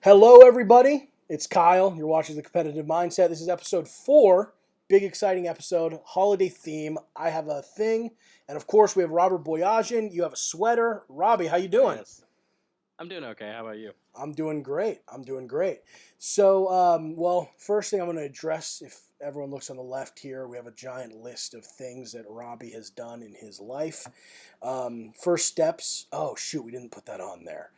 Hello, everybody. It's Kyle. You're watching The Competitive Mindset. This is episode 4. Big, exciting episode. Holiday theme. I have a thing. And, of course, we have Robert Boyajian. You have a sweater. Robbie, how you doing? Yes. I'm doing okay. How about you? I'm doing great. So, first thing I'm going to address, if everyone looks on the left here, we have a giant list of things that Robbie has done in his life. First steps. Oh, shoot, we didn't put that on there.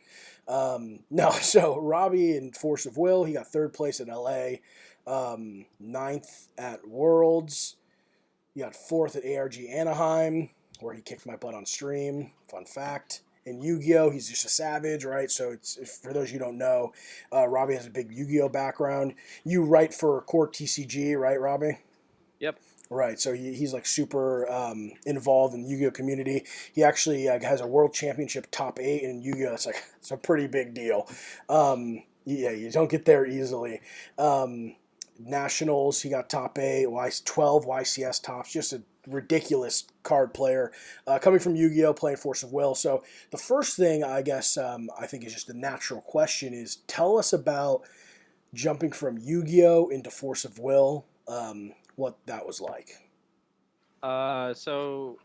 No, so Robbie in Force of Will, he got third place in LA, ninth at Worlds. He got fourth at ARG Anaheim, where he kicked my butt on stream. Fun fact. In Yugioh, he's just a savage, right? So it's for those you don't know, Robbie has a big Yugioh background. You write for Core TCG, right, Robbie? Yep. Right, so he's like super involved in the Yu-Gi-Oh community. He actually has a world championship top 8 in Yu-Gi-Oh. It's a pretty big deal. Yeah, you don't get there easily. Nationals, he got top 8, 12 YCS Tops, just a ridiculous card player. Coming from Yu-Gi-Oh, playing Force of Will. So the first thing I guess I think is just the natural question is tell us about jumping from Yu-Gi-Oh into Force of Will. What that was like. So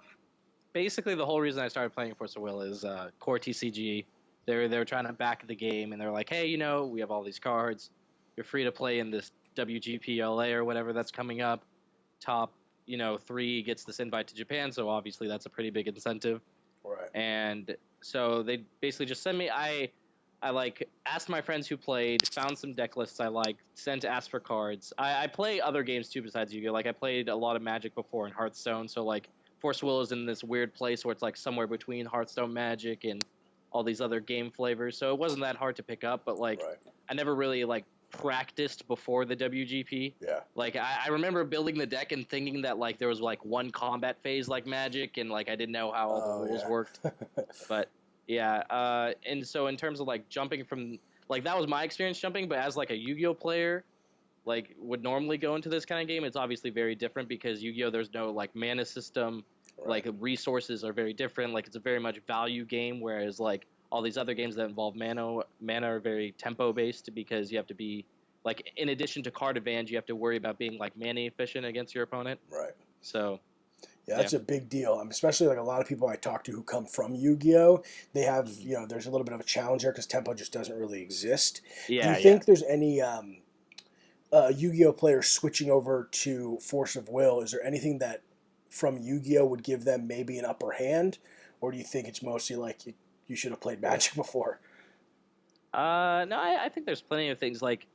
basically the whole reason I started playing Force of Will is Core TCG. They're trying to back the game, and they're like, hey, we have all these cards. You're free to play in this WGP LA or whatever that's coming up. Top, 3 gets this invite to Japan, so obviously that's a pretty big incentive. Right. And so they basically just sent me. I asked my friends who played, found some deck lists I liked, sent asked for cards. I play other games too besides Yu-Gi-Oh. Like I played a lot of Magic before in Hearthstone, so like Force Will is in this weird place where it's like somewhere between Hearthstone Magic and all these other game flavors. So it wasn't that hard to pick up, but like Right. I never really practiced before the WGP. Yeah. Like I remember building the deck and thinking that like there was like one combat phase like Magic, and like I didn't know how all the rules worked. But yeah, and so in terms of like jumping from like that was my experience jumping, but as like a Yu-Gi-Oh player, like would normally go into this kind of game, it's obviously very different because Yu-Gi-Oh there's no like mana system, Right. like resources are very different. Like it's a very much value game, whereas like all these other games that involve mana are very tempo based because you have to be like in addition to card advantage, you have to worry about being like mana efficient against your opponent. Right. So Yeah, that's a big deal. Especially like a lot of people I talk to who come from Yu-Gi-Oh, they have there's a little bit of a challenge there because tempo just doesn't really exist. Yeah, Do you think there's any Yu-Gi-Oh players switching over to Force of Will? Is there anything that from Yu-Gi-Oh would give them maybe an upper hand, or do you think it's mostly like you should have played Magic before? No, I think there's plenty of things like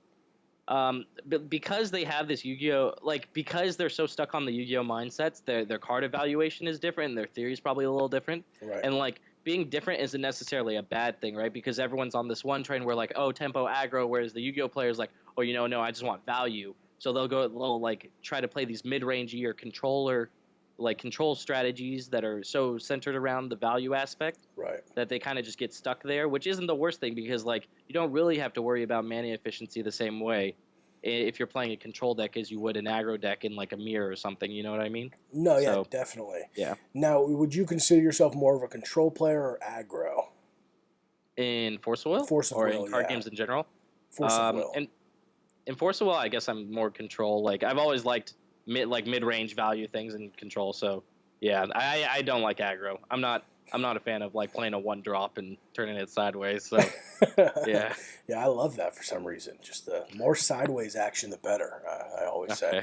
because they have this Yu-Gi-Oh, like because they're so stuck on the Yu-Gi-Oh mindsets, their card evaluation is different and their theory is probably a little different. Right. And like being different isn't necessarily a bad thing, right? Because everyone's on this one train where like, oh, tempo aggro, whereas the Yu-Gi-Oh players like, oh, no, I just want value. So they'll like try to play these mid-rangey or control strategies that are so centered around the value aspect. Right. That they kind of just get stuck there, which isn't the worst thing because like you don't really have to worry about mana efficiency the same way if you're playing a control deck as you would an aggro deck in like a mirror or something. You know what I mean? No, yeah, So, definitely. yeah. Now, would you consider yourself more of a control player or aggro? In Force of Will? Force of or Will, in card yeah. games in general? Force of Will. And in Force of Will, I guess I'm more control. Like I've always liked mid-range value things in control. So yeah, I don't like aggro. I'm not a fan of like playing a 1-drop and turning it sideways. So yeah. Yeah, I love that for some reason. Just the more sideways action, the better. I always say.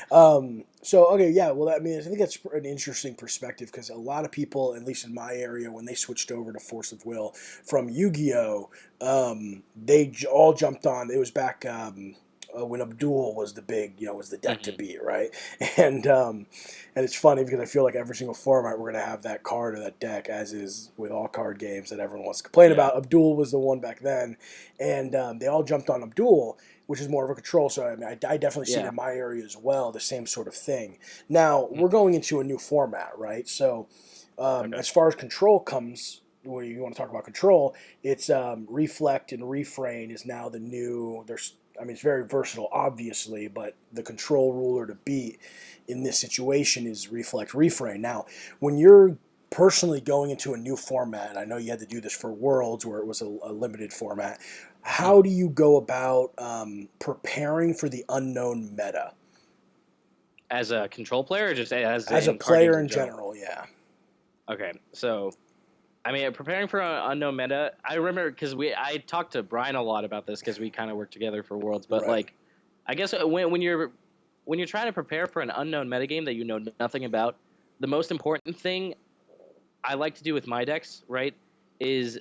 Okay, yeah. Well, I think that's an interesting perspective because a lot of people, at least in my area, when they switched over to Force of Will from Yu-Gi-Oh, they all jumped on. It was back. When Abdul was the big, was the deck to beat, right? And it's funny because I feel like every single format we're gonna have that card or that deck, as is with all card games that everyone wants to complain about. Abdul was the one back then, and they all jumped on Abdul, which is more of a control. So I definitely see it in my area as well, the same sort of thing. Now we're going into a new format, right? So as far as control comes. When you want to talk about control, it's reflect and refrain is now the new. It's very versatile, obviously, but the control ruler to beat in this situation is reflect refrain. Now, when you're personally going into a new format, I know you had to do this for Worlds where it was a limited format. How do you go about preparing for the unknown meta? As a control player, or just as As a in card games player in in general, yeah. Okay, so I mean, preparing for an unknown meta, I remember because I talked to Brian a lot about this because we kind of worked together for Worlds. But Right. like, I guess when you're trying to prepare for an unknown metagame that you know nothing about, the most important thing I like to do with my decks, right, is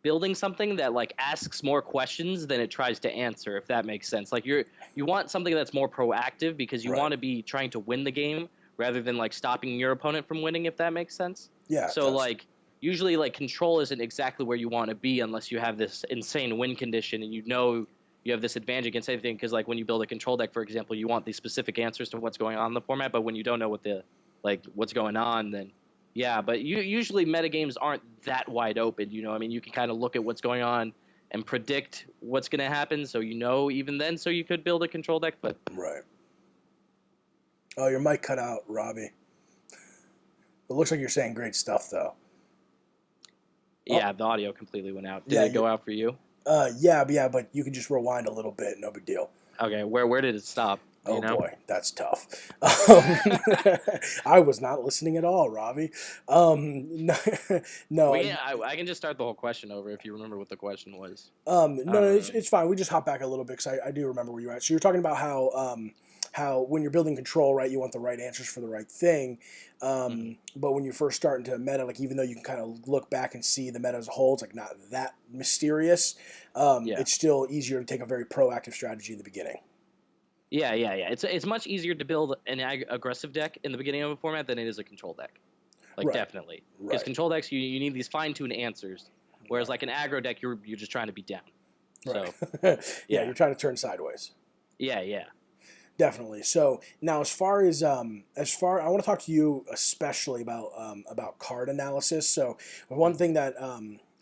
building something that like asks more questions than it tries to answer, if that makes sense. Like you want something that's more proactive because you Right. want to be trying to win the game rather than like stopping your opponent from winning, if that makes sense. Yeah. So like usually like control isn't exactly where you want to be unless you have this insane win condition and you know you have this advantage against anything, because like when you build a control deck, for example, you want these specific answers to what's going on in the format, but when you don't know what's going on, then yeah, but usually metagames aren't that wide open, you know. I mean, you can kind of look at what's going on and predict what's going to happen, so you know even then, so you could build a control deck, but... Right. Oh, your mic cut out, Robbie. It looks like you're saying great stuff, though. Yeah, the audio completely went out. Did it go out for you? Yeah, but you can just rewind a little bit, no big deal. Okay, where did it stop? Oh boy, that's tough. I was not listening at all, Robbie. No. I can just start the whole question over if you remember what the question was. No, it's fine. We just hop back a little bit because I do remember where you're at. So you're talking about how when you're building control, right, you want the right answers for the right thing. But when you first start into a meta, like even though you can kind of look back and see the meta as a whole, it's like not that mysterious. It's still easier to take a very proactive strategy in the beginning. Yeah. It's much easier to build an aggressive deck in the beginning of a format than it is a control deck. Like right. Definitely, because control decks you need these fine-tuned answers, whereas like an aggro deck you're just trying to be down. Right. So you're trying to turn sideways. Yeah. Definitely. So now, as far I want to talk to you especially about card analysis. So one thing that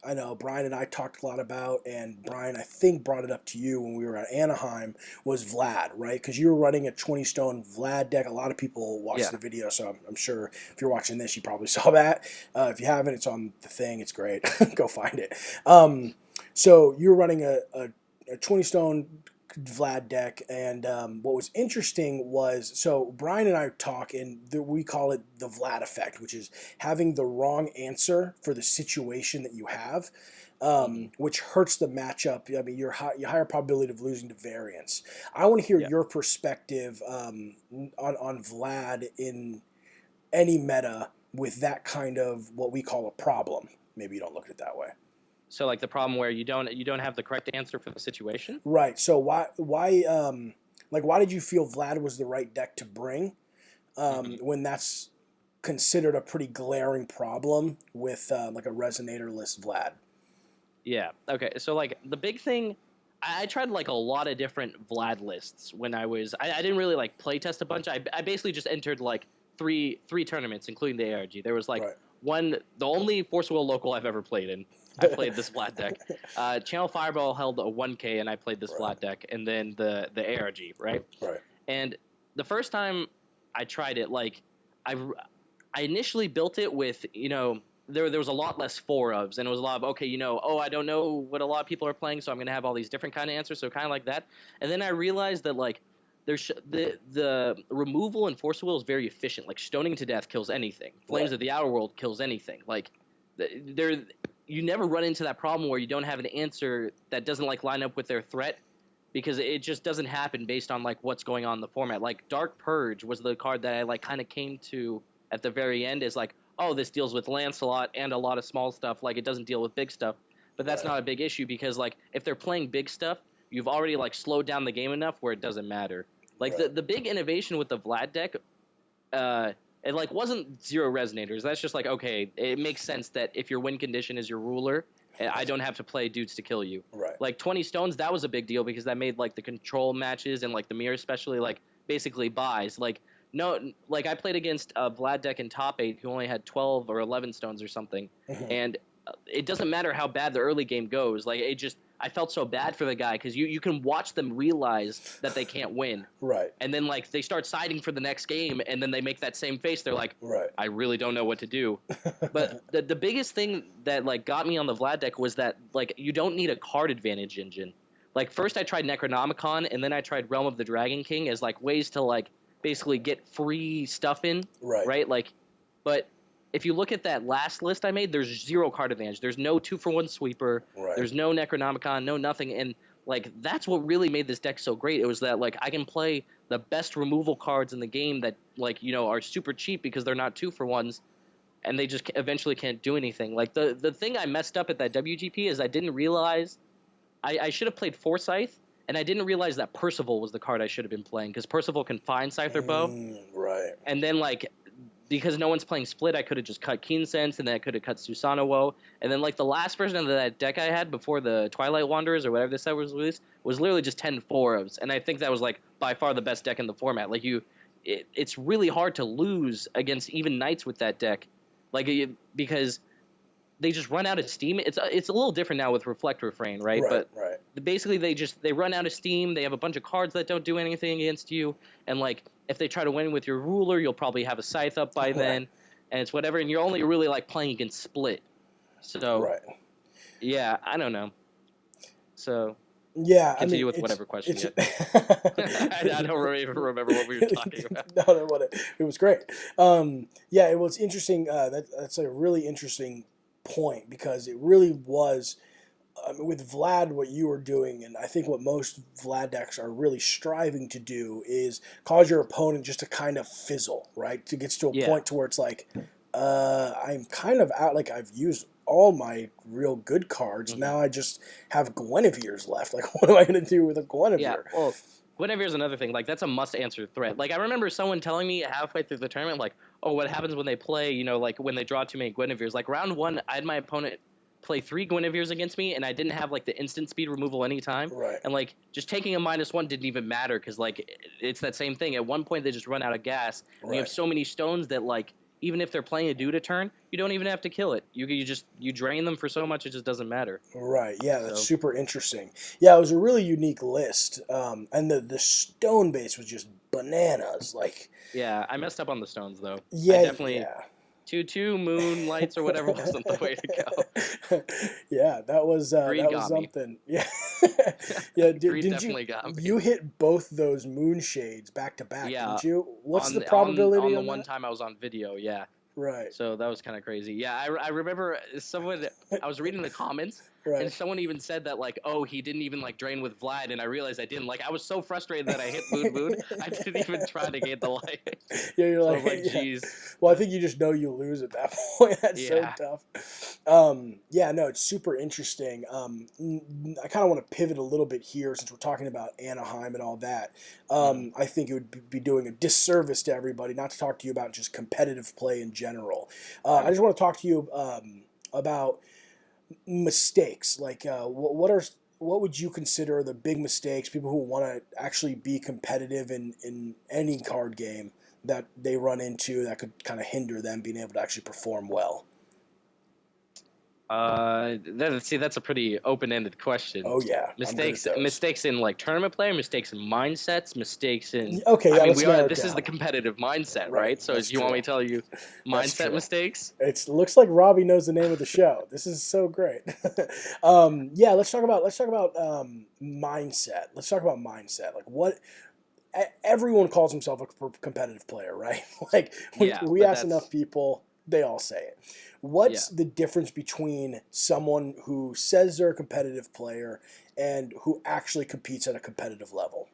I know Brian and I talked a lot about, and Brian, I think, brought it up to you when we were at Anaheim, was Vlad, right? Because you were running a 20-stone Vlad deck. A lot of people watched the video, so I'm sure if you're watching this, you probably saw that. If you haven't, it's on the thing. It's great. Go find it. So you were running a 20-stone Vlad deck, and what was interesting was, so Brian and I talk, and we call it the Vlad effect, which is having the wrong answer for the situation that you have, which hurts the matchup. I mean, your higher probability of losing to variance. I want to hear your perspective on Vlad in any meta with that kind of what we call a problem. Maybe you don't look at it that way. So like the problem where you don't have the correct answer for the situation? Right. So why did you feel Vlad was the right deck to bring when that's considered a pretty glaring problem with like a resonator-less Vlad? Yeah. Okay. So like the big thing, I tried like a lot of different Vlad lists when I didn't really like play test a bunch. I basically just entered like three tournaments, including the ARG. There was like the only Force Will local I've ever played in. I played this Vlad deck. Channel Fireball held a 1K, and I played this Vlad deck, and then the ARG, right? Right. And the first time I tried it, like I initially built it with, you know, there was a lot less 4-ofs, and it was a lot of, okay, you know, I don't know what a lot of people are playing, so I'm going to have all these different kind of answers, so kind of like that. And then I realized that, like, there's the removal in Force Will is very efficient. Like, Stoning to Death kills anything. Flames of the Outer World kills anything. Like, you never run into that problem where you don't have an answer that doesn't like line up with their threat, because it just doesn't happen based on like what's going on in the format. Like Dark Purge was the card that I like kind of came to at the very end is like, oh, this deals with Lancelot and a lot of small stuff. Like it doesn't deal with big stuff, but that's not a big issue because like if they're playing big stuff, you've already like slowed down the game enough where it doesn't matter. Like the big innovation with the Vlad deck, it like wasn't 0 resonators. That's just like, okay, it makes sense that if your win condition is your ruler, I don't have to play dudes to kill you. Right. Like 20 stones, that was a big deal because that made like the control matches and like the mirror especially like basically buys. Like no, like I played against a Vlad deck in top 8 who only had 12 or 11 stones or something, and it doesn't matter how bad the early game goes. Like, I felt so bad for the guy because you can watch them realize that they can't win. Right. And then, like, they start siding for the next game, and then they make that same face. They're like, Right. I really don't know what to do. But the biggest thing that, like, got me on the Vlad deck was that, like, you don't need a card advantage engine. Like, first I tried Necronomicon, and then I tried Realm of the Dragon King as, like, ways to, like, basically get free stuff in. Right? Like, but if you look at that last list I made, there's 0 card advantage. There's no 2-for-1 sweeper. Right. There's no Necronomicon, no nothing. And, like, that's what really made this deck so great. It was that, like, I can play the best removal cards in the game that, like, you know, are super cheap because they're not 2-for-1s, and they just eventually can't do anything. Like, the thing I messed up at that WGP is I didn't realize I should have played Forsyth, and I didn't realize that Percival was the card I should have been playing, because Percival can find Scyther Bow. Right. And then, like, because no one's playing Split, I could have just cut Keen Sense, and then I could have cut Susanoo Woe. And then, like, the last version of that deck I had before the Twilight Wanderers or whatever this set was released was literally just 10 4-ofs. And I think that was, like, by far the best deck in the format. Like, it's really hard to lose against even Knights with that deck. Like, because they just run out of steam. It's a little different now with Reflect Refrain, right? But basically they run out of steam. They have a bunch of cards that don't do anything against you, and, like, if they try to win with your ruler, you'll probably have a Scythe up by then, and it's whatever. And you're only really, like, playing against Split. So yeah, I don't know. So yeah, continue with whatever question you had. I don't even remember what we were talking about. No, it was great. Yeah, it was interesting. That's a really interesting point, because it really was, with Vlad, what you were doing, and I think what most Vlad decks are really striving to do, is cause your opponent just to kind of fizzle, right? To get to a point to where it's like, I'm kind of out, like, I've used all my real good cards. Now I just have Guinevere's left. Like, what am I going to do with a Guinevere? Yeah, well, Guinevere's another thing. Like, that's a must-answer threat. Like, I remember someone telling me halfway through the tournament, like, oh, what happens when they play, you know, like, when they draw too many Guinevere's. Like, round 1, I had my opponent play 3 Guinevere's against me, and I didn't have, like, the instant speed removal anytime. And, like, just taking a -1 didn't even matter, because, like, it's that same thing. At one point, they just run out of gas, and you have so many stones that, like, even if they're playing a dude a turn, you don't even have to kill it. You drain them for so much, it just doesn't matter. Right. Yeah, that's super interesting. Yeah, it was a really unique list, and the stone base was just bananas. Like, yeah, I messed up on the stones, though. Yeah, I definitely 2/2 Moonlights or whatever wasn't the way to go. Yeah, that was something. Yeah, yeah. Definitely got me. You hit both those moonshades back to back, didn't you? What's the on probability on the one time I was on video? Yeah. Right. So that was kind of crazy. Yeah, I remember I was reading the comments, and someone even said that, like, oh, he didn't even, like, drain with Vlad, and I realized I didn't. Like, I was so frustrated that I hit Moon. I didn't even try to get the light. Yeah, you're so like, jeez. Well, I think you just know you lose at that point. That's so tough. Yeah, no, it's super interesting. I kind of want to pivot a little bit here, since we're talking about Anaheim and all that. I think it would be doing a disservice to everybody not to talk to you about just competitive play in general. I just want to talk to you about mistakes. Like, what would you consider the big mistakes, people who want to actually be competitive in any card game, that they run into that could kind of hinder them being able to actually perform well? That's a pretty open-ended question. Oh yeah, mistakes in, like, tournament play, mistakes in mindsets, mistakes in. Okay, yeah, this is the competitive mindset, right? So, do you want me to tell you mindset mistakes? It looks like Robbie knows the name of the show. This is so great. Yeah, let's talk about mindset. Let's talk about mindset. Like, what? Everyone calls himself a competitive player, right? Like, we ask enough people, they all say it. What's the difference between someone who says they're a competitive player and who actually competes at a competitive level?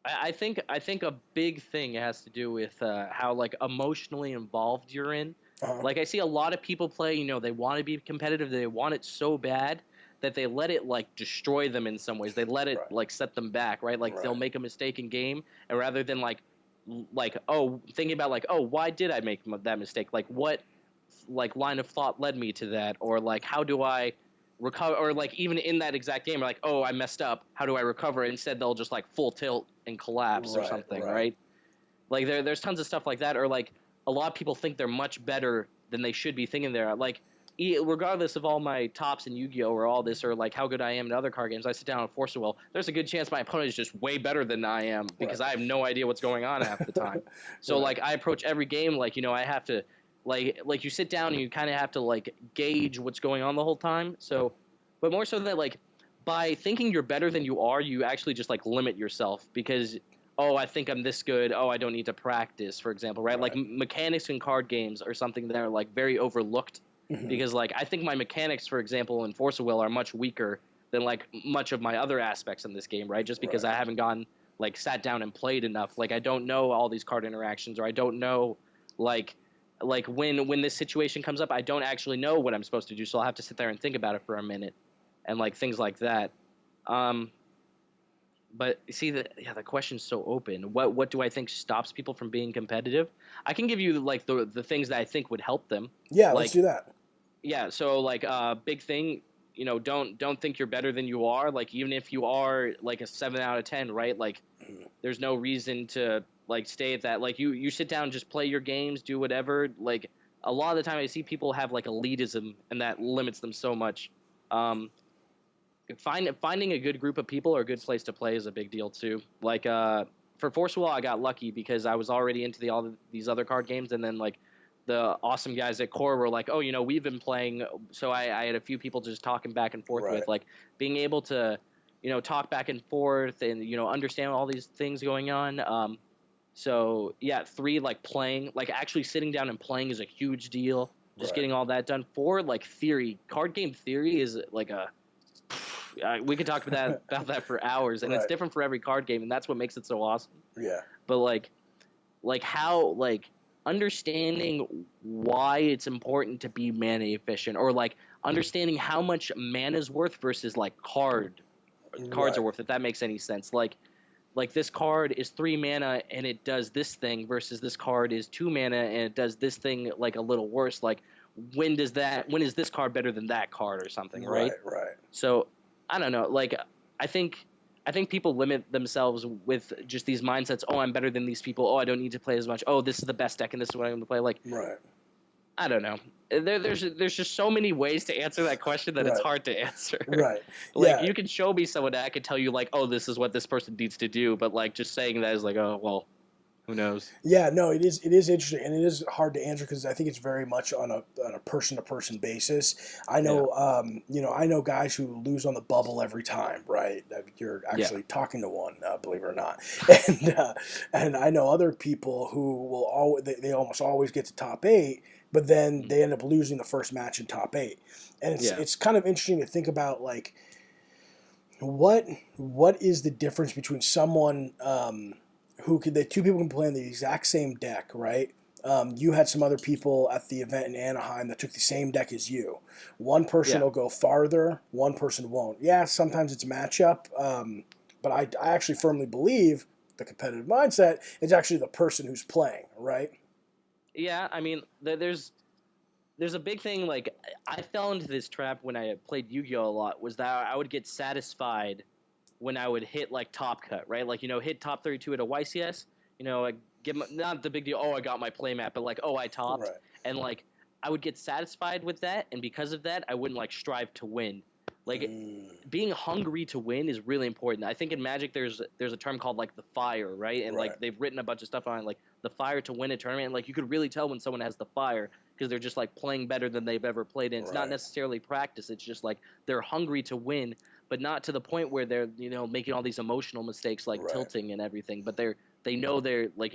I think a big thing has to do with how, like, emotionally involved you're in. Like, I see a lot of people play, you know, they want to be competitive, they want it so bad that they let it, like, destroy them in some ways. They let it like set them back, right? Like, they'll make a mistake in game, and rather than thinking about, like, oh, why did I make that mistake? Like, what, like, line of thought led me to that? Or, like, how do I recover? Or, like, even in that exact game, like, oh, I messed up, how do I recover? Instead, they'll just, like, full tilt and collapse or something, right? Like, there's tons of stuff like that. Or, like, a lot of people think they're much better than they should be thinking they're. Like, regardless of all my tops in Yu-Gi-Oh or all this, or like how good I am in other card games, I sit down and force a will. There's a good chance my opponent is just way better than I am because Right. I have no idea what's going on half the time. So Right. like I approach every game like I have to like you sit down and you kind of have to like gauge what's going on the whole time. So, but more so that like by thinking you're better than you are, you actually just like limit yourself because oh, I think I'm this good. Oh, I don't need to practice, for example, right? Like Right. mechanics in card games are something that are like very overlooked Hmm. because like I think my mechanics, for example, in Force of Will are much weaker than like much of my other aspects in this game, right? Just because Right. I haven't gone like sat down and played enough. Like I don't know all these card interactions, or I don't know like when this situation comes up, I don't actually know what I'm supposed to do, so I'll have to sit there and think about it for a minute, and like things like that. Um, but see the question's so open. What do I think stops people from being competitive? I can give you like the things that I think would help them. Yeah, let's Like do that. yeah, so like big thing, don't think you're better than you are. Like even if you are like a 7 out of 10, right? Like Mhm. there's no reason to like stay at that. Like you sit down, just play your games, do whatever. Like a lot of the time, I see people have like elitism, and that limits them so much. Um, finding a good group of people or a good place to play is a big deal too. Like for Force Wall, I got lucky because I was already into all these other card games, and then like the awesome guys at Core were like, oh, we've been playing. So I had a few people just talking back and forth Right. with, like being able to, talk back and forth and, understand all these things going on. So yeah, 3, like playing, like actually sitting down and playing is a huge deal. Just Right. getting all that done. 4, like theory, card game theory is like we could talk about that for hours, and it's Right. different for every card game, and that's what makes it so awesome. Yeah. But like how like understanding why it's important to be mana efficient, or like understanding how much mana is worth versus like cards Right. are worth, if that makes any sense. Like this card is 3 mana and it does this thing versus this card is 2 mana and it does this thing like a little worse. Like when is this card better than that card or something, right? Right. Right. So I don't know. Like I think I think people limit themselves with just these mindsets. Oh, I'm better than these people. Oh, I don't need to play as much. Oh, this is the best deck and this is what I'm going to play. Like Right. I don't know. There's just so many ways to answer that question that it's Right. hard to answer. Right. Like Yeah. you can show me someone that I could tell you like, oh, this is what this person needs to do, but like just saying that is like, oh, well, who knows? Yeah, no, it is interesting, and it is hard to answer because I think it's very much on a person to person basis. I Yeah. know, I know guys who lose on the bubble every time, right? That you're Yeah. actually talking to one, believe it or not, and I know other people who will always they almost always get to top 8, but then they end up losing the first match in top 8, and it's Yeah. it's kind of interesting to think about like what is the difference between someone who could the two people can play on the exact same deck, right? You had some other people at the event in Anaheim that took the same deck as you. One person Yeah. will go farther, one person won't. Yeah, sometimes it's a matchup, but I actually firmly believe the competitive mindset is actually the person who's playing, right? Yeah, I mean, there's a big thing. Like I fell into this trap when I played Yu-Gi-Oh a lot. Was that I would get satisfied when I would hit like top cut, right? Like hit top 32 at a YCS. Like not the big deal. Oh, I got my playmat, but like oh, I topped, Right. and like I would get satisfied with that, and because of that, I wouldn't like strive to win. Like Mm, being hungry to win is really important. I think in Magic there's a term called like the fire, right? And right. like they've written a bunch of stuff on like the fire to win a tournament. And like you could really tell when someone has the fire because they're just like playing better than they've ever played. And it's not Right. necessarily practice. It's just like they're hungry to win, but not to the point where they're making all these emotional mistakes like Right. tilting and everything. But they know they're like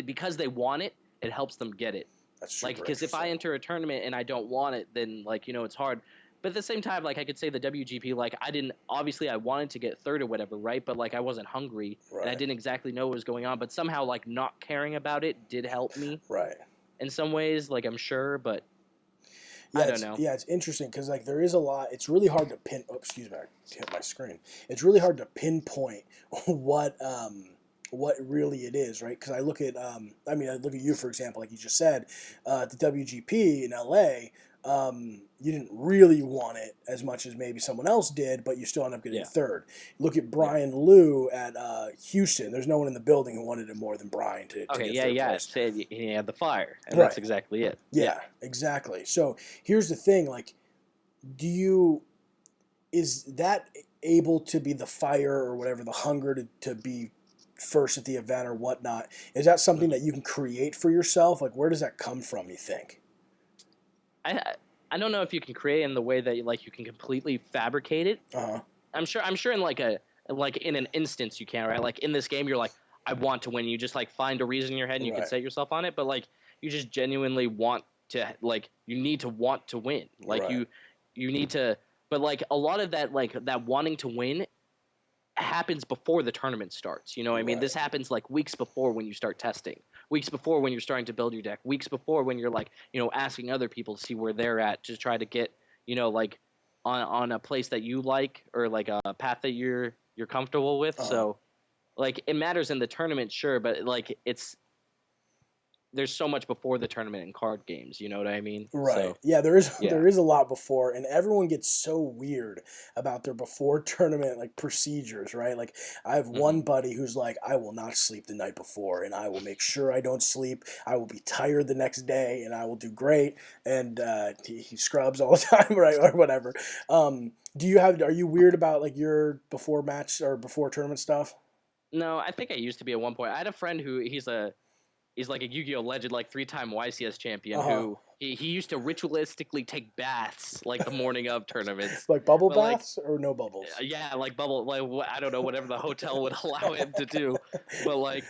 because they want it, it helps them get it. That's Like super because if I interesting. enter a tournament and I don't want it, then like it's hard. But at the same time, like I could say the WGP, like I wanted to get third or whatever, right? But like I wasn't hungry and I Right. didn't exactly know what was going on. But somehow like not caring about it did help me Right. in some ways, like I'm sure, but I Yeah, don't know. it's interesting because like there is a lot. It's really hard to pin. Oh, excuse me, I hit my screen. It's really hard to pinpoint what really it is, right? Because I look at I look at you for example, like you just said, at the WGP in LA. you didn't really want it as much as maybe someone else did, but you still end up getting Yeah. third. Look at Yeah. Brian Liu at Houston. There's no one in the building who wanted it more than Brian to Okay, get third yeah. place. Said he had the fire, and Right. that's exactly it. Yeah, exactly. So here's the thing: like, is that able to be the fire or whatever, the hunger to be first at the event or whatnot? Is that something that you can create for yourself? Like, where does that come from, you think? I don't know if you can create in the way that like you can completely fabricate it. Uh-huh. I'm sure in like in an instance you can, right? Like in this game you're like, I want to win. You just like find a reason in your head and you can Right. set yourself on it, but like you just genuinely want to, like you need to want to win. Like Right. you need to, but like a lot of that, like that wanting to win happens before the tournament starts. You know what I mean? Right. This happens like weeks before when you start testing, weeks before when you're starting to build your deck, weeks before when you're like, you know, asking other people to see where they're at to try to get, you know, like on a place that you like or like a path that you're comfortable with. Uh-huh. So like it matters in the tournament, sure, but like there's so much before the tournament in card games, you know what I mean? Right. So, yeah, there is yeah. there is a lot before, and everyone gets so weird about their before tournament like procedures, right? Like I have one buddy who's like, I will not sleep the night before, and I will make sure I don't sleep. I will be tired the next day, and I will do great. And he scrubs all the time, right, or whatever. Are you weird about like your before match or before tournament stuff? No, I think I used to be at one point. I had a friend who he's like a Yu-Gi-Oh legend, like 3-time YCS champion, who he used to ritualistically take baths like the morning of tournaments. Like bubble But, baths or no bubbles? Yeah, like bubble, like I don't know, whatever the hotel would allow him to do. But like,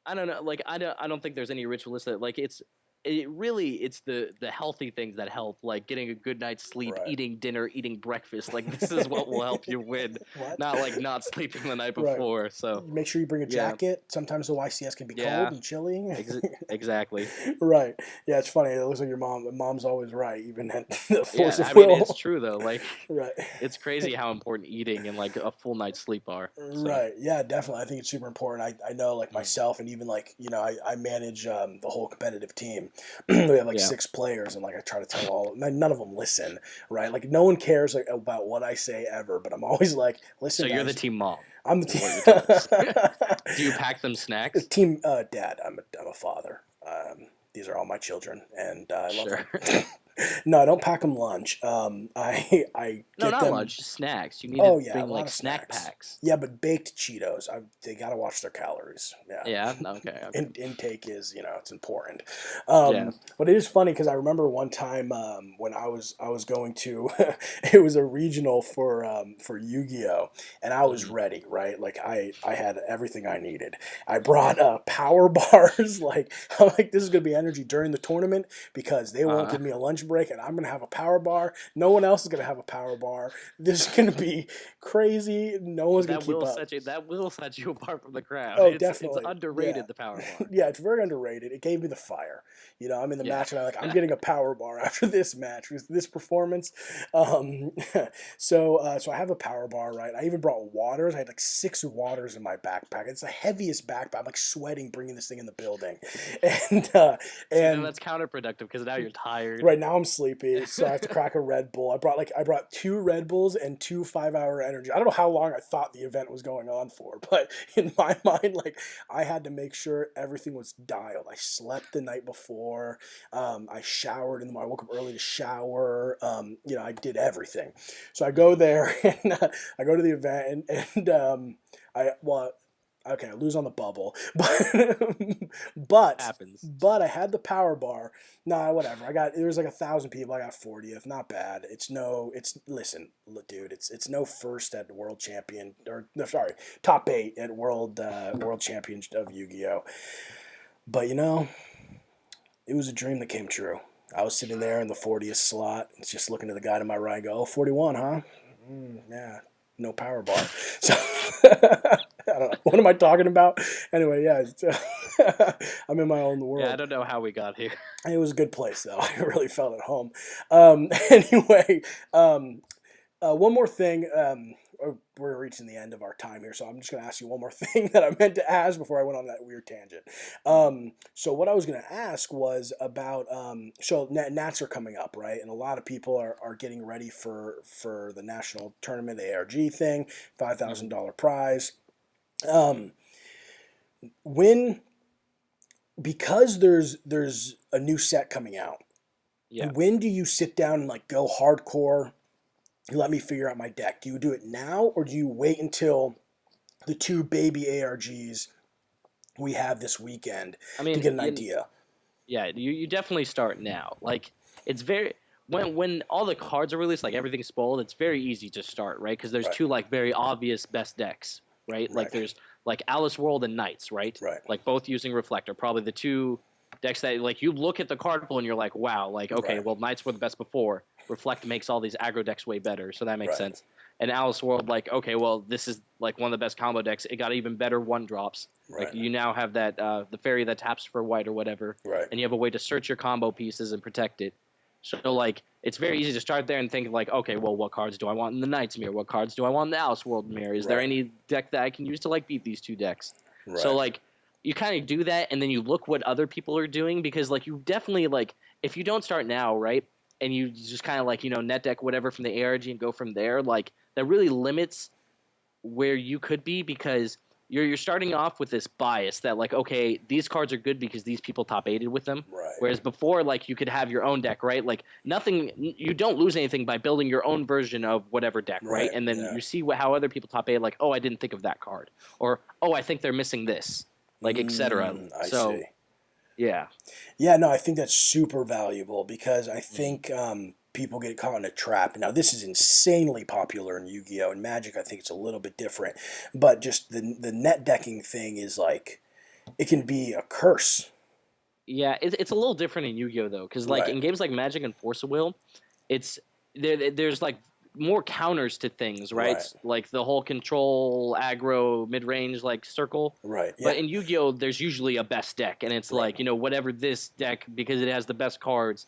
I don't know, like I don't think there's any ritualistic. Like it's the healthy things that help, like getting a good night's sleep, Right. eating dinner, eating breakfast. Like this is what will help you win, What? not like not sleeping the night Right. before. So Make sure you bring a Yeah. jacket. Sometimes the YCS can be Yeah. cold and chilly. Exactly. Right. Yeah, it's funny. It looks like your mom's always right, even at the Yeah, force of I will. mean it's true though. Like Right. it's crazy how important eating and like a full night's sleep are. So. Right. Yeah, definitely. I think it's super important. I know like myself and even like, you know, I manage the whole competitive team. We have like Yeah. 6 players and like I try to tell none of them listen, right? Like no one cares like about what I say ever, but I'm always like, listen. So you're guys, the team mom. I'm the is what you're telling us. team. Do you pack them snacks? Team dad. I'm a father. These are all my children, and I love Sure. them. No, I don't pack them lunch. I No, get not them. lunch, snacks. You need Oh to yeah, a bring lot like of snack snacks. packs. Yeah, but baked Cheetos. They gotta watch their calories. Yeah. Yeah. Okay. Intake is, you know, it's important. Yeah. But it is funny because I remember one time when I was going to it was a regional for Yugioh, and I was ready, right? Like I had everything I needed. I brought power bars. Like I'm like, this is gonna be energy during the tournament because they won't give me a lunch break, and I'm gonna have a power bar. No one else is gonna have a power bar. This is gonna be crazy. No one's gonna keep up. That will set you apart from the crowd. Oh, It's definitely. underrated, Yeah. the power bar. Yeah, it's very underrated. It gave me the fire. You know, I'm in the match and I'm getting a power bar after this match with this performance. So I have a power bar, right? I even brought waters. I had like 6 waters in my backpack. It's the heaviest backpack. I'm like sweating bringing this thing in the building, and then that's counterproductive because now you're tired. Right now I'm sleepy, so I have to crack a Red Bull. I brought 2 Red Bulls and 2 5-hour energy. I don't know how long I thought the event was going on for, but in my mind, like I had to make sure everything was dialed. I slept the night before. I showered in the morning. I woke up early to shower. You know, I did everything. So I go there and I go to the event and okay, I lose on the bubble, but Happens. But I had the power bar. Nah, whatever. There was like 1,000 people. I got 40th. Not bad. Listen, dude. It's no first at world champion top 8 at world champion of Yu-Gi-Oh. But you know, it was a dream that came true. I was sitting there in the 40th slot, just looking at the guy to my right. And go, 41, huh? Yeah. No power bar. So I don't know. What am I talking about? Anyway, yeah. I'm in my own world. Yeah, I don't know how we got here. It was a good place, though. I really felt at home. Anyway, one more thing. we're reaching the end of our time here, so I'm just going to ask you one more thing that I meant to ask before I went on that weird tangent. So what I was going to ask was about so Nats are coming up, right? And a lot of people are getting ready for the national tournament, the ARG thing, $5,000 prize. Because there's a new set coming out. Yeah. When do you sit down and like go hardcore? Let me figure out my deck. Do you do it now, or do you wait until the 2 baby ARGs we have this weekend to get an idea? Yeah, you definitely start now. Like, it's very when all the cards are released, like everything's spoiled, it's very easy to start, right? Because there's 2 like very obvious best decks, right? Like there's like Alice World and Knights, right? Right. Like both using Reflector, probably the 2 decks that like you look at the card pool and you're like, wow, like okay, well Knights were the best before. Reflect makes all these aggro decks way better, so that makes sense. And Alice World, like, okay, well, this is like one of the best combo decks. It got even better 1-drops. Like you now have that the fairy that taps for white or whatever, and you have a way to search your combo pieces and protect it. So like it's very easy to start there and think like, okay, well, what cards do I want in the Knights mirror? What cards do I want in the Alice World mirror? Is there any deck that I can use to like beat these 2 decks? So like you kind of do that, and then you look what other people are doing, because like you definitely like if you don't start now, right? And you just kind of like, net deck whatever from the ARG and go from there, like that really limits where you could be, because you're starting off with this bias that like, okay, these cards are good because these people top 8'd with them. Whereas before, like you could have your own deck, right? Like you don't lose anything by building your own version of whatever deck, right? And then you see how other people top 8, like, oh, I didn't think of that card, or oh, I think they're missing this, like etc. I see. Yeah. Yeah, no, I think that's super valuable, because I think people get caught in a trap. Now, this is insanely popular in Yu-Gi-Oh! And Magic, I think it's a little bit different. But just the net decking thing is like, it can be a curse. Yeah, it's a little different in Yu-Gi-Oh! Though, because like in games like Magic and Force of Will, it's there's like more counters to things, right? Like the whole control, aggro, mid-range, like circle. But in Yu-Gi-Oh, there's usually a best deck, and it's like, whatever this deck, because it has the best cards.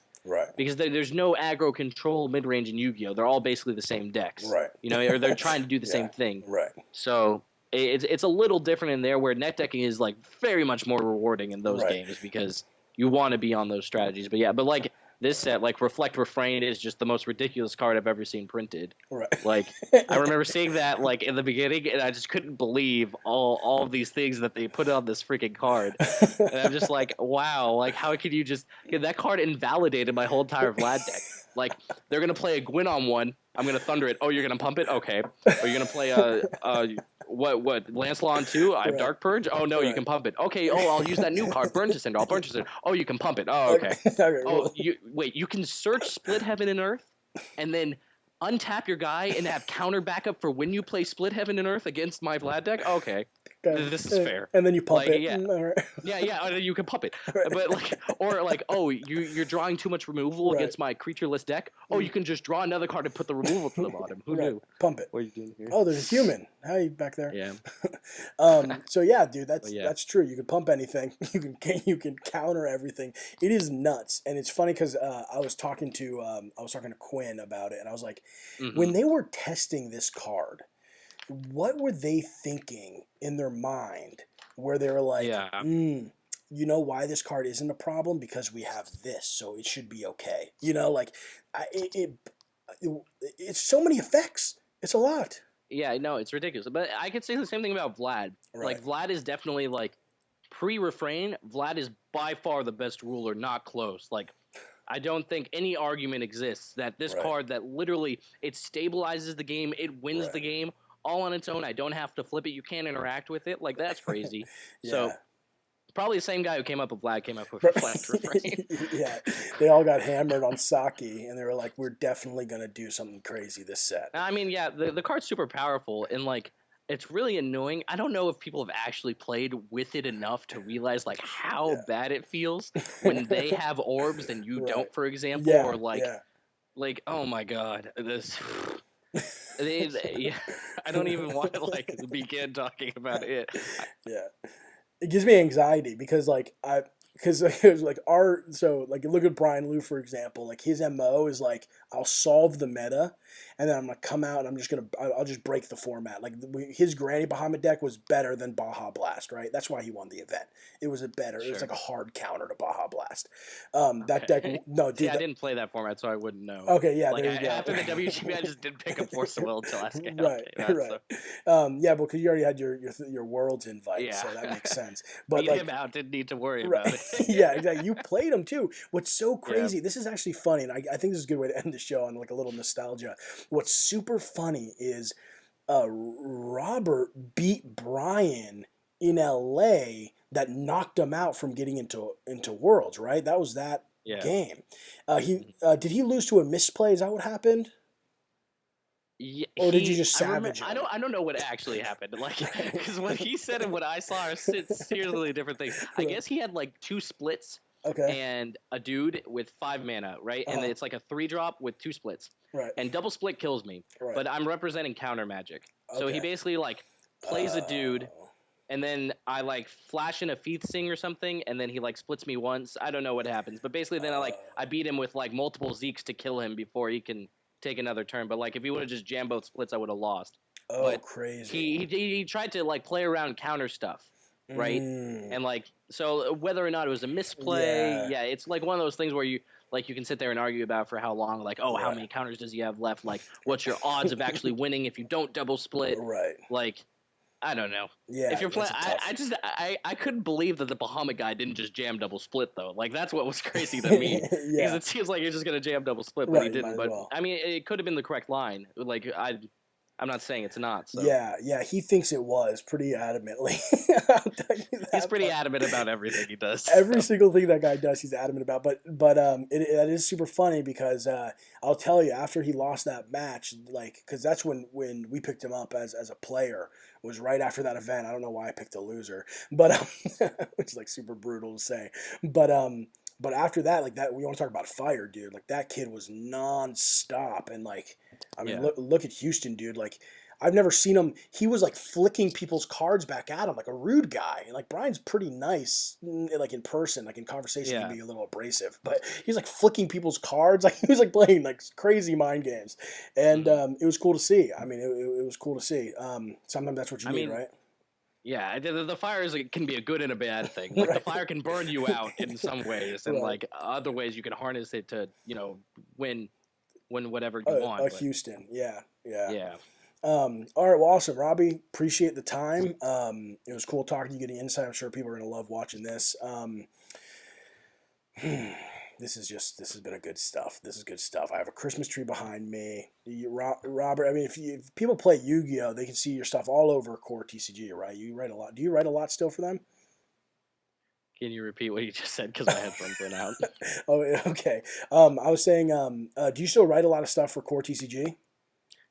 Because there's no aggro, control, mid-range in Yu-Gi-Oh. They're all basically the same decks. Or they're trying to do the same thing. So it's a little different in there, where net decking is like very much more rewarding in those games, because you want to be on those strategies. But yeah, but like this set, like Reflect Refrain is just the most ridiculous card I've ever seen printed. Like I remember seeing that like in the beginning, and I just couldn't believe all of these things that they put on this freaking card. And I'm just like, wow, like how could you just that card invalidated my whole entire Vlad deck. Like they're gonna play a Gwyn on one, I'm gonna thunder it. Oh, you're gonna pump it? Okay. Are you gonna play what Lancelot on 2? I have Dark Purge. Oh no, you can pump it. Okay. Oh, I'll use that new card, Burn to Cinder. I'll Burn to Cinder. Oh, you can pump it. Oh, okay. Oh, you can search Split Heaven and Earth, and then untap your guy and have counter backup for when you play Split Heaven and Earth against my Vlad deck. Okay. This is fair. And then you pump it. Yeah, you can pump it. But like, or like, oh, you're drawing too much removal against my creatureless deck. Oh, you can just draw another card and put the removal to the bottom. Who knew? Pump it. What are you doing here? Oh, there's a human. Hi, back there. Yeah. So yeah, dude, that's true. You can pump anything. You can counter everything. It is nuts, and it's funny because I was talking to Quinn about it, and I was like, when they were testing this card, what were they thinking in their mind where they were like, you know why this card isn't a problem? Because we have this, so it should be okay. Like it's so many effects. It's a lot. Yeah, no, it's ridiculous. But I could say the same thing about Vlad. Like Vlad is definitely like pre-refrain. Vlad is by far the best ruler, not close. Like I don't think any argument exists that this card that literally it stabilizes the game, it wins the game all on its own. I don't have to flip it. You can't interact with it. Like that's crazy. So probably the same guy who came up with Vlad came up with Reflect Refrain. Yeah, they all got hammered on Sake, and they were like, "We're definitely gonna do something crazy this set." I mean, yeah, the card's super powerful, and like it's really annoying. I don't know if people have actually played with it enough to realize like how bad it feels when they have orbs and you don't, for example, or like oh my god, this. I don't even want to like begin talking about it. Yeah, it gives me anxiety because like because it was like like look at Brian Liu, for example. Like his MO is like I'll solve the meta, and then I'm gonna come out and I'll just break the format. Like his Granny Bahamut deck was better than Baja Blast, right? That's why he won the event. It was it was Sure. like a hard counter to Baja Blast. That deck, Okay. no, See, dude. I didn't play that format, so I wouldn't know. Okay, yeah, Like there you go. after the WGP, I just didn't pick up Force of Will until last game. Right, right. Yeah, because you already had your Worlds invite, so that makes sense. But beat like, him out, didn't need to worry right, about it. yeah, exactly. You played him too. What's so Yeah. crazy? This is actually funny, and I think this is a good way to end the show on like a little nostalgia. What's super funny is Robert beat Brian in LA that knocked him out from getting into Worlds, right? That was that Yeah. game. Did he lose to a misplay? Is that what happened? Yeah, Or did you just savage him? I don't know what actually happened. Like, because what he said and what I saw are seriously different things. I guess he had like 2 splits Okay. and a dude with 5 mana, right? And it's like a 3-drop with 2 splits. Right. And double split kills me, Right. but I'm representing counter magic. So he Okay. basically like plays a dude, and then I like flash in a Feath Sing or something, and then he like splits me once. I don't know what happens, but basically then I beat him with like multiple Zeeks to kill him before he can take another turn. But like if he would have just jammed both splits, I would have lost. Oh, but crazy. He tried to like play around counter stuff, right? And like so whether or not it was a misplay, yeah, it's like one of those things where you can sit there and argue about for how long, like, oh, how many counters does he have left? Like, what's your odds of actually winning if you don't double split? Right. Like, I don't know. Yeah. If you're playing, I couldn't believe that the Bahamut guy didn't just jam double split though. Like that's what was crazy to me. Because it seems like you're just gonna jam double split, but he didn't. But I mean, it could have been the correct line. Like I'm not saying it's not. So. Yeah, he thinks it was pretty adamantly. He's pretty adamant about everything he does. Every single thing that guy does, he's adamant about. But that is super funny because I'll tell you, after he lost that match, like, because that's when we picked him up as a player. It was right after that event. I don't know why I picked a loser, but which is like super brutal to say. But after that, like that, we want to talk about fire, dude. Like that kid was nonstop, and like, I mean, look at Houston, dude. Like, I've never seen him. He was like flicking people's cards back at him like a rude guy. And like Brian's pretty nice, like in person, like in conversation, he can be a little abrasive. But he was like flicking people's cards, like he was like playing like crazy mind games, and it was cool to see. I mean, it was cool to see. Sometimes that's what you need, right? Yeah, the fire can be a good and a bad thing. Like the fire can burn you out in some ways, and like other ways you can harness it to win whatever you want. Houston, yeah. All right, well, awesome, Robbie. Appreciate the time. It was cool talking to you, getting insight. I'm sure people are gonna love watching this. This has been a good stuff. This is good stuff. I have a Christmas tree behind me. Robert, I mean, if people play Yu-Gi-Oh, they can see your stuff all over Core TCG, right? You write a lot. Do you write a lot still for them? Can you repeat what you just said? Because my headphones went out. Oh, okay. I was saying, do you still write a lot of stuff for Core TCG?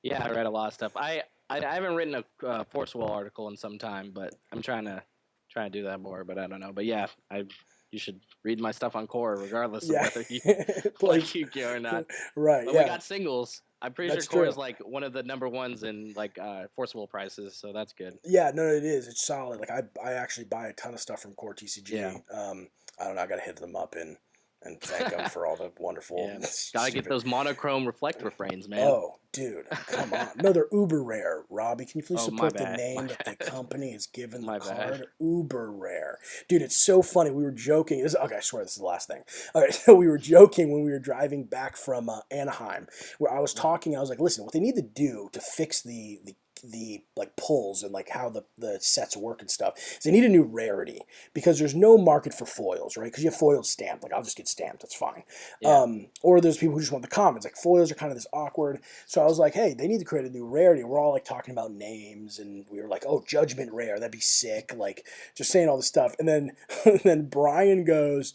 Yeah, I write a lot of stuff. I haven't written a Force Will article in some time, but I'm trying to do that more. But I don't know. But yeah, you should read my stuff on Core, regardless of whether you like Yu-Gi-Oh or not. Right. But we got singles. I'm pretty sure Core is like one of the number ones in like Force Will prices, so that's good. Yeah, no, it is. It's solid. Like I actually buy a ton of stuff from Core TCG. Yeah. I don't know. I got to hit them up and thank them for all the wonderful. Gotta get those monochrome reflect refrains, man. Oh, dude, come on. No, they're uber rare. Robbie, can you please support the name that the company has given the card? Bad. Uber rare. Dude, it's so funny. We were joking. Okay, I swear this is the last thing. All right, so we were joking when we were driving back from Anaheim, where I was talking. I was like, listen, what they need to do to fix the like pulls and like how the sets work and stuff is they need a new rarity because there's no market for foils, right? Because you have foils stamped. Like I'll just get stamped, that's fine. Yeah. Or there's people who just want the commons. Like foils are kind of this awkward. So I was like, hey, they need to create a new rarity. We're all like talking about names and we were like, oh, Judgment Rare, that'd be sick. Like just saying all this stuff. And then then Brian goes,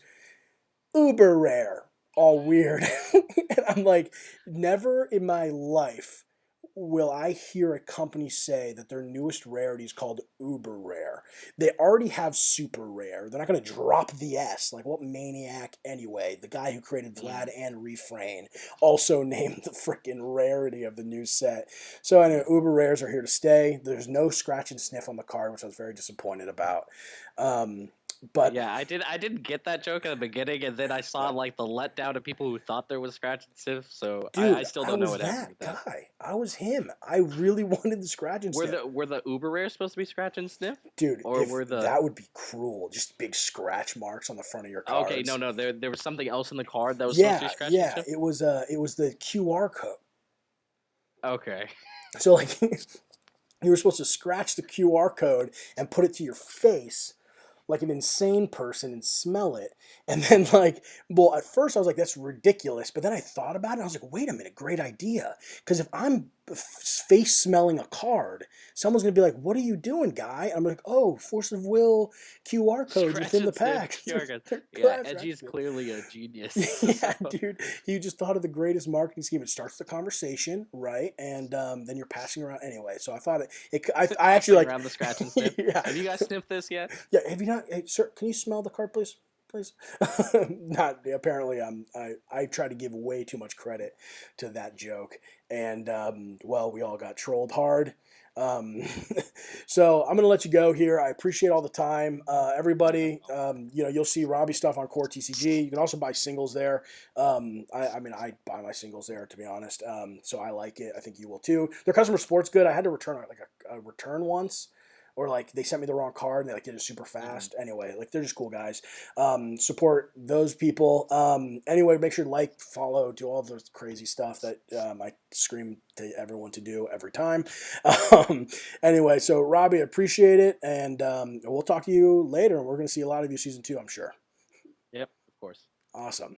Uber Rare, all weird. And I'm like, never in my life will I hear a company say that their newest rarity is called uber rare. They already have super rare. They're not going to drop the S. Like, what maniac anyway? The guy who created Vlad and Refrain also named the freaking rarity of the new set. So anyway, uber rares are here to stay. There's no scratch and sniff on the card, which I was very disappointed about. But yeah, I didn't get that joke at the beginning, and then I saw like the letdown of people who thought there was scratch and sniff. So I dude, still I don't know was what happened that with that. guy. I was him. I really wanted the scratch and sniff. Were the uber rares supposed to be scratch and sniff, Dude, or if were the that would be cruel, just big scratch marks on the front of your okay? cards. No, there was something else in the card that was supposed to Yeah, be scratch and yeah, sniff. it was the QR code. Okay, So like you were supposed to scratch the QR code and put it to your face like an insane person and smell it. And then like, well, at first I was like, that's ridiculous. But then I thought about it. And I was like, wait a minute, great idea. Because if I'm face smelling a card, someone's gonna be like, what are you doing, guy? And I'm like, oh, force of will QR codes scratch within the and sniff pack. QR code. They're Yeah, scratch Edgy's and clearly a genius. yeah, So, dude, he just thought of the greatest marketing scheme. It starts the conversation, right, and then you're passing around anyway. So I thought I actually passing like, around the scratch and sniff. yeah, Have you guys sniffed this yet? yeah. Have you not, hey, sir? Can you smell the card, please? Please. Not apparently. I try to give way too much credit to that joke, and well, we all got trolled hard. Um, so I'm gonna let you go here. I appreciate all the time, everybody. You'll see Robbie stuff on Core TCG. You can also buy singles there. I mean, I buy my singles there to be honest. So I like it. I think you will too. Their customer support's good. I had to return like a return once. Or like they sent me the wrong card and they like did it super fast. Anyway, like they're just cool guys. Support those people. Anyway, make sure to like, follow, do all the crazy stuff that I scream to everyone to do every time. Anyway, so Robbie, appreciate it, and we'll talk to you later. And we're gonna see a lot of you season 2, I'm sure. Yep, of course. Awesome.